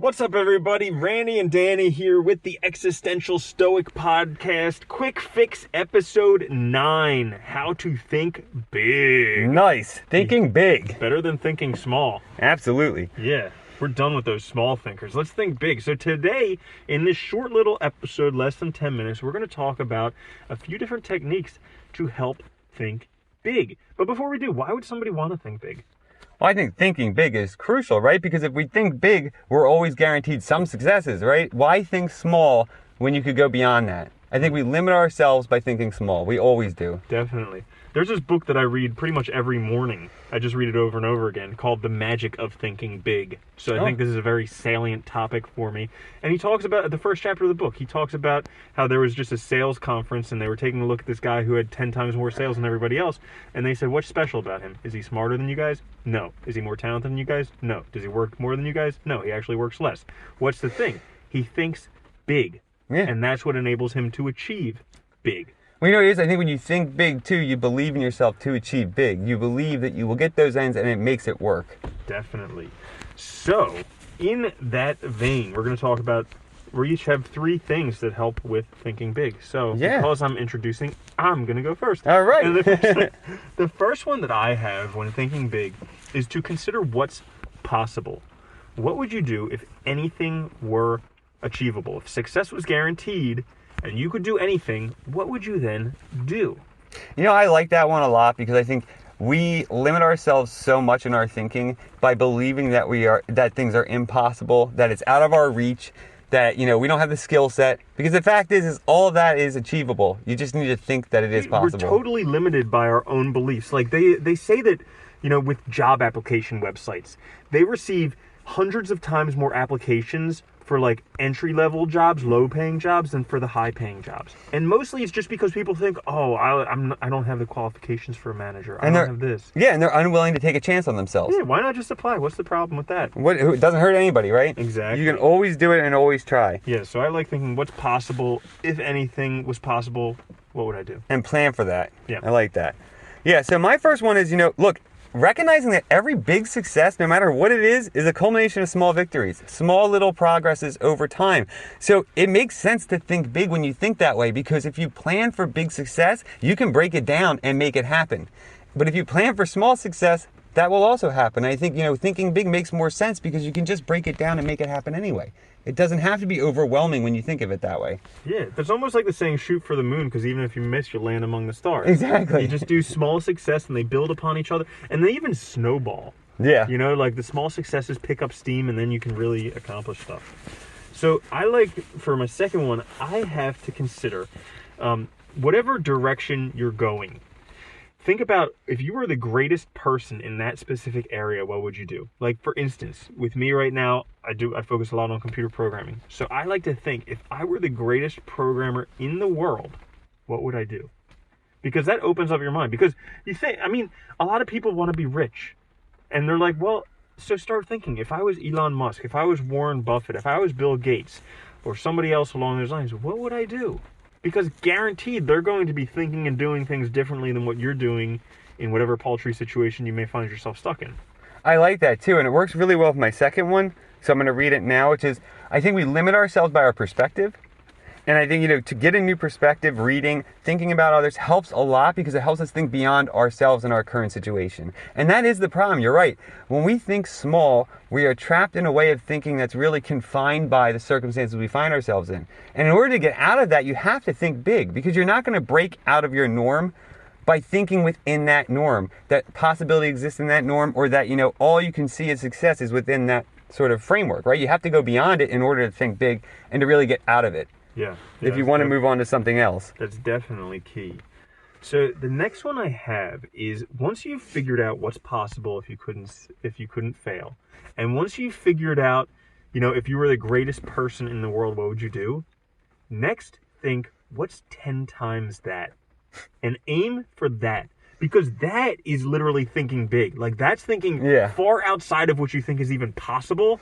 What's up, everybody? Randy and Danny here with the Existential Stoic Podcast. Quick Fix Episode 9. How to think big. Nice. Thinking big. Better than thinking small. Absolutely. Yeah, we're done with those small thinkers. Let's think big. So today, in this short little episode, less than 10 minutes, we're going to talk about a few different techniques to help think big. But before we do, why would somebody want to think big? Well, I think thinking big is crucial, right? Because if we think big, we're always guaranteed some successes, right? Why think small when you could go beyond that? I think we limit ourselves by thinking small. We always do. Definitely. There's this book that I read pretty much every morning. I just read it over and over again, called The Magic of Thinking Big. So I think this is a very salient topic for me. And he talks about, the first chapter of the book, he talks about how there was just a sales conference and they were taking a look at this guy who had 10 times more sales than everybody else. And they said, what's special about him? Is he smarter than you guys? No. Is he more talented than you guys? No. Does he work more than you guys? No. He actually works less. What's the thing? He thinks big. Yeah. And that's what enables him to achieve big. Well, you know what it is? I think when you think big, too, you believe in yourself to achieve big. You believe that you will get those ends and it makes it work. Definitely. So, in that vein, we're going to talk about, we each have 3 things that help with thinking big. So, because I'm introducing, I'm going to go first. All right. And the first one that I have when thinking big is to consider what's possible. What would you do if anything were achievable? If success was guaranteed and you could do anything, what would you then do? You know, I like that one a lot because I think we limit ourselves so much in our thinking by believing that things are impossible, that it's out of our reach, that, you know, we don't have the skill set. Because the fact is all of that is achievable. You just need to think that it is possible. We're totally limited by our own beliefs. Like they say that, you know, with job application websites, they receive hundreds of times more applications for like entry-level jobs, low-paying jobs, than for the high-paying jobs. And mostly it's just because people think, oh, I don't have the qualifications for a manager. I don't have this. Yeah, and they're unwilling to take a chance on themselves. Yeah, why not just apply? What's the problem with that? It doesn't hurt anybody, right? Exactly. You can always do it and always try. Yeah, so I like thinking what's possible. If anything was possible, what would I do? And plan for that. Yeah. I like that. Yeah, so my first one is, look, recognizing that every big success, no matter what it is a culmination of small victories, small little progresses over time. So it makes sense to think big when you think that way, because if you plan for big success, you can break it down and make it happen. But if you plan for small success, that will also happen. I think, thinking big makes more sense because you can just break it down and make it happen anyway. It doesn't have to be overwhelming when you think of it that way. Yeah, that's almost like the saying, shoot for the moon, because even if you miss, you'll land among the stars. Exactly. You just do small success and they build upon each other, and they even snowball. Yeah. Like the small successes pick up steam and then you can really accomplish stuff. So I like, for my second one, I have to consider whatever direction you're going. Think about if you were the greatest person in that specific area, what would you do? Like, for instance, with me right now, I focus a lot on computer programming. So I like to think, if I were the greatest programmer in the world, what would I do? Because that opens up your mind. Because you think, a lot of people want to be rich. And they're like, well, so start thinking, if I was Elon Musk, if I was Warren Buffett, if I was Bill Gates, or somebody else along those lines, what would I do? Because guaranteed, they're going to be thinking and doing things differently than what you're doing in whatever paltry situation you may find yourself stuck in. I like that too, and it works really well with my second one. So I'm going to read it now, which is, I think we limit ourselves by our perspective. And I think, to get a new perspective, reading, thinking about others helps a lot because it helps us think beyond ourselves and our current situation. And that is the problem. You're right. When we think small, we are trapped in a way of thinking that's really confined by the circumstances we find ourselves in. And in order to get out of that, you have to think big, because you're not going to break out of your norm by thinking within that norm, that possibility exists in that norm, or that, all you can see as success is within that sort of framework, right? You have to go beyond it in order to think big and to really get out of it. Yeah. If you want to move on to something else. That's definitely key. So the next one I have is, once you've figured out what's possible if you couldn't fail, and once you've figured out, if you were the greatest person in the world, what would you do? Next, think, what's 10 times that? And aim for that. Because that is literally thinking big. Like, that's thinking far outside of what you think is even possible.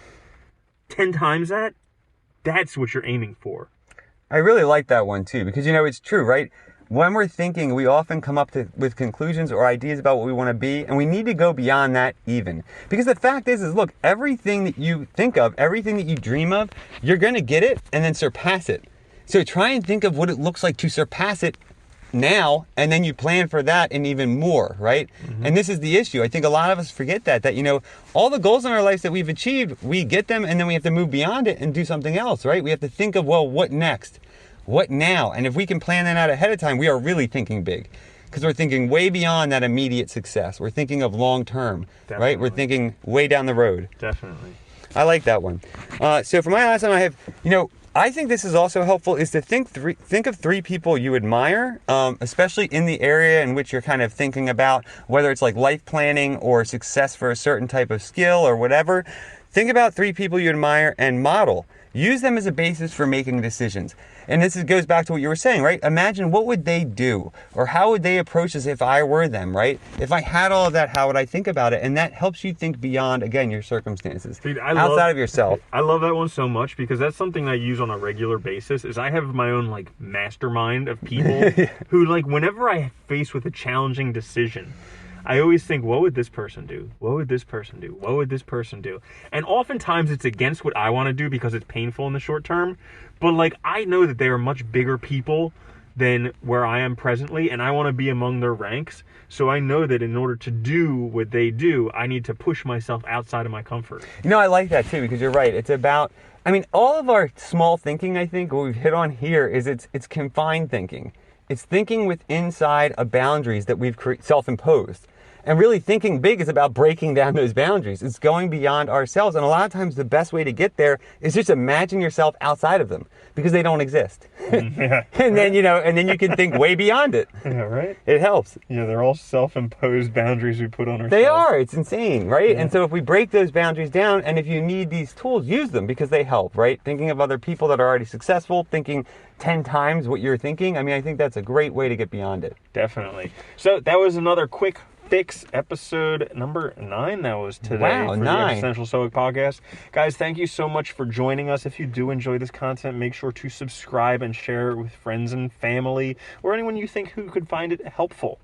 10 times that, that's what you're aiming for. I really like that one too, because it's true, right? when we're thinking, we often come up with conclusions or ideas about what we want to be, and we need to go beyond that even. Because the fact is look, everything that you think of, everything that you dream of, you're going to get it and then surpass it. So try and think of what it looks like to surpass it now, and then you plan for that and even more, right? And this is the issue. I think a lot of us forget that, you know, all the goals in our lives that we've achieved, we get them and then we have to move beyond it and do something else, right? We have to think of, well, what next? What now? And if we can plan that out ahead of time, we are really thinking big, because we're thinking way beyond that immediate success. We're thinking of long term, right? We're thinking way down the road. Definitely. I like that one. So for my last one, I have, you know, I think this is also helpful, is to think of 3 people you admire, especially in the area in which you're kind of thinking about, whether it's like life planning or success for a certain type of skill or whatever. Think about 3 people you admire and model. Use them as a basis for making decisions. And goes back to what you were saying, right? Imagine what would they do, or how would they approach this if I were them, right? If I had all of that, how would I think about it? And that helps you think beyond, again, your circumstances, Dude, outside of yourself. I love that one so much, because that's something I use on a regular basis. Is I have my own like mastermind of people who, like, whenever I face with a challenging decision, I always think, what would this person do? What would this person do? What would this person do? And oftentimes it's against what I want to do because it's painful in the short term. But like, I know that they are much bigger people than where I am presently, and I want to be among their ranks. So I know that in order to do what they do, I need to push myself outside of my comfort. You know, I like that too, because you're right. It's about, I mean, all of our small thinking, I think, what we've hit on here is it's confined thinking. It's thinking with inside of boundaries that we've self-imposed. And really thinking big is about breaking down those boundaries. It's going beyond ourselves. And a lot of times the best way to get there is just imagine yourself outside of them, because they don't exist. Yeah. And then, you know, and then you can think way beyond it. Yeah, right? It helps. Yeah, they're all self-imposed boundaries we put on ourselves. They are. It's insane, right? Yeah. And so if we break those boundaries down, and if you need these tools, use them, because they help, right? Thinking of other people that are already successful, thinking 10 times what you're thinking. I mean, I think that's a great way to get beyond it. Definitely. So that was another quick fix episode number 9. That was today. Wow, for 9. the Existential Stoic Podcast. Guys, thank you so much for joining us. If you do enjoy this content, make sure to subscribe and share it with friends and family, or anyone you think who could find it helpful.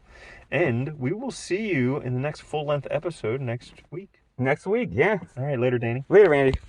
And we will see you in the next full-length episode next week. Next week, yeah. All right, later, Danny. Later, Randy.